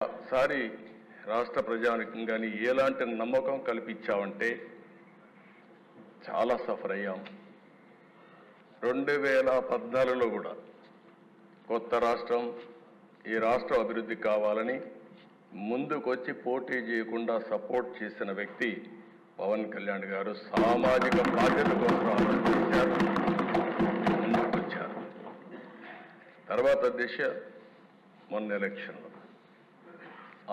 సారి రాష్ట్ర ప్రజానికం కానీ ఎలాంటి నమ్మకం కల్పించావంటే చాలా సఫర్ అయ్యాం. 2014లో కూడా కొత్త రాష్ట్రం, ఈ రాష్ట్రం అభివృద్ధి కావాలని ముందుకొచ్చి పోటీ చేయకుండా సపోర్ట్ చేసిన వ్యక్తి పవన్ కళ్యాణ్ గారు. సామాజిక బాధ్యత కోసం ఆలోచించారు, ముందుకొచ్చారు. తర్వాత దిశ మొన్న ఎలక్షన్లో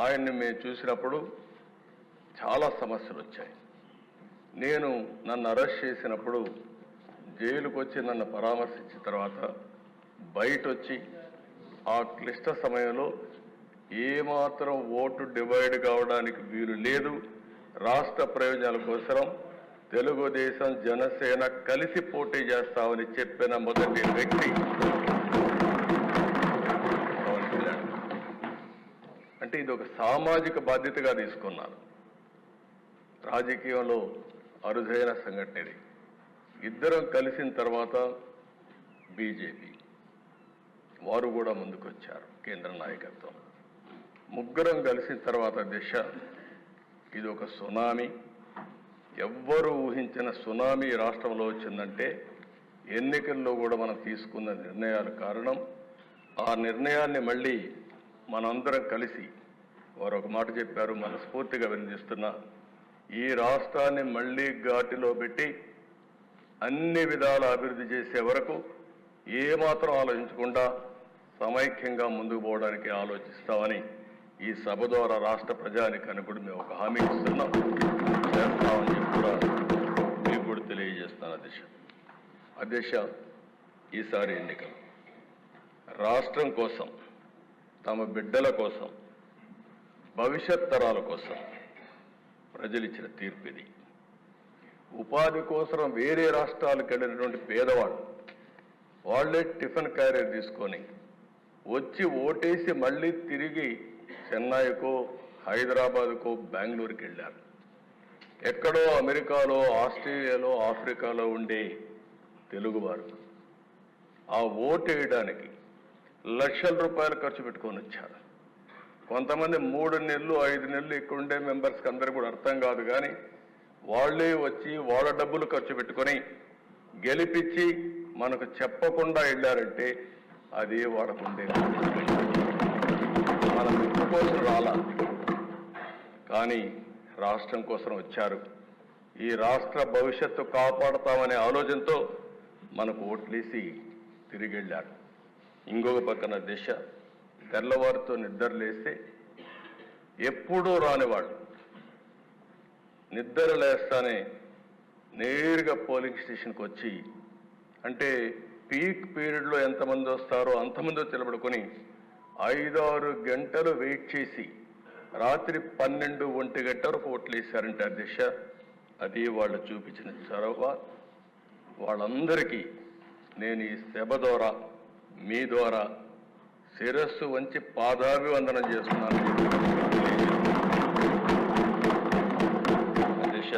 ఆయన్ని మేము చూసినప్పుడు చాలా సమస్యలు వచ్చాయి. నన్ను అరెస్ట్ చేసినప్పుడు జైలుకు వచ్చి నన్ను పరామర్శించిన తర్వాత బయట వచ్చి ఆ క్లిష్ట సమయంలో ఏమాత్రం ఓటు డివైడ్ కావడానికి వీలు లేదు, రాష్ట్ర ప్రయోజనాల కోసం తెలుగుదేశం జనసేన కలిసి పోటీ చేస్తామని చెప్పిన మొదటి వ్యక్తి పవన్ కళ్యాణ్. అంటే ఇది ఒక సామాజిక బాధ్యతగా తీసుకున్నారు. రాజకీయంలో అరుదైన సంఘటన ఇది. ఇద్దరం కలిసిన తర్వాత బీజేపీ వారు కూడా ముందుకొచ్చారు, కేంద్ర నాయకత్వం. ముగ్గురం కలిసిన తర్వాత దిశ ఇది ఒక సునామీ. ఎవ్వరూ ఊహించిన సునామీ రాష్ట్రంలో వచ్చిందంటే ఎన్నికల్లో కూడా మనం తీసుకున్న నిర్ణయాల కారణం. ఆ నిర్ణయాన్ని మళ్ళీ మనందరం కలిసి వారు ఒక మాట చెప్పారు, మనస్ఫూర్తిగా వినిపిస్తున్నా, ఈ రాష్ట్రాన్ని మళ్ళీ ఘాటిలో పెట్టి అన్ని విధాల అభివృద్ధి చేసే వరకు ఏమాత్రం ఆలోచించకుండా సమైక్యంగా ముందుకు పోవడానికి ఆలోచిస్తామని ఈ సభ ద్వారా రాష్ట్ర ప్రజానికాన్ని కూడా మేము ఒక హామీ ఇస్తున్నాం, చేస్తామని చెప్పి కూడా మీకు కూడా తెలియజేస్తున్నాను. అధ్యక్ష, ఈసారి ఎన్నికలు రాష్ట్రం కోసం, తమ బిడ్డల కోసం, భవిష్యత్ తరాల కోసం ప్రజలు ఇచ్చిన తీర్పు ఇది. ఉపాధి కోసం వేరే రాష్ట్రాలకు వెళ్ళినటువంటి పేదవాళ్ళు వాళ్లే టిఫిన్ క్యారియర్ తీసుకొని వచ్చి ఓటేసి మళ్ళీ తిరిగి చెన్నైకో, హైదరాబాద్కో, బెంగళూరుకి వెళ్ళారు. ఎక్కడో అమెరికాలో, ఆస్ట్రేలియాలో, ఆఫ్రికాలో ఉండే తెలుగువారు ఆ ఓటు వేయడానికి లక్షల రూపాయలు ఖర్చు పెట్టుకొని వచ్చారు. కొంతమంది 3 నెలలు 5 నెలలు ఇక్కడ ఉండే మెంబర్స్కి అందరూ కూడా అర్థం కాదు, కానీ వాళ్లే వచ్చి వాళ్ళ డబ్బులు ఖర్చు పెట్టుకొని గెలిపించి మనకు చెప్పకుండా వెళ్ళారంటే అది వాళ్ళకుండే మన మెప్పు కోసం రాలా, కానీ రాష్ట్రం కోసం వచ్చారు. ఈ రాష్ట్ర భవిష్యత్తు కాపాడుతామనే ఆలోచనతో మనకు ఓట్లేసి తిరిగి వెళ్ళారు. ఇంకొక పక్కన దిశ తెల్లవారితో నిద్ర లేస్తే ఎప్పుడూ రానివాళ్ళు నిద్ర లేస్తానే నేరుగా పోలింగ్ స్టేషన్కి వచ్చి, అంటే పీక్ పీరియడ్లో ఎంతమంది వస్తారో అంతమంది నిలబడుకొని 5-6 గంటలు వెయిట్ చేసి రాత్రి 12-1 గంట వరకు ఓట్లేశారంటే అధ్యక్ష, అది వాళ్ళు చూపించిన చొరవ. వాళ్ళందరికీ నేను ఈ సభ ద్వారా, మీ ద్వారా శిరస్సు వంచి పాదాభివందనం చేస్తున్నాను. అధ్యక్ష,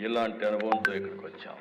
ఇలాంటి అనుభవంతో ఇక్కడికి వచ్చాం.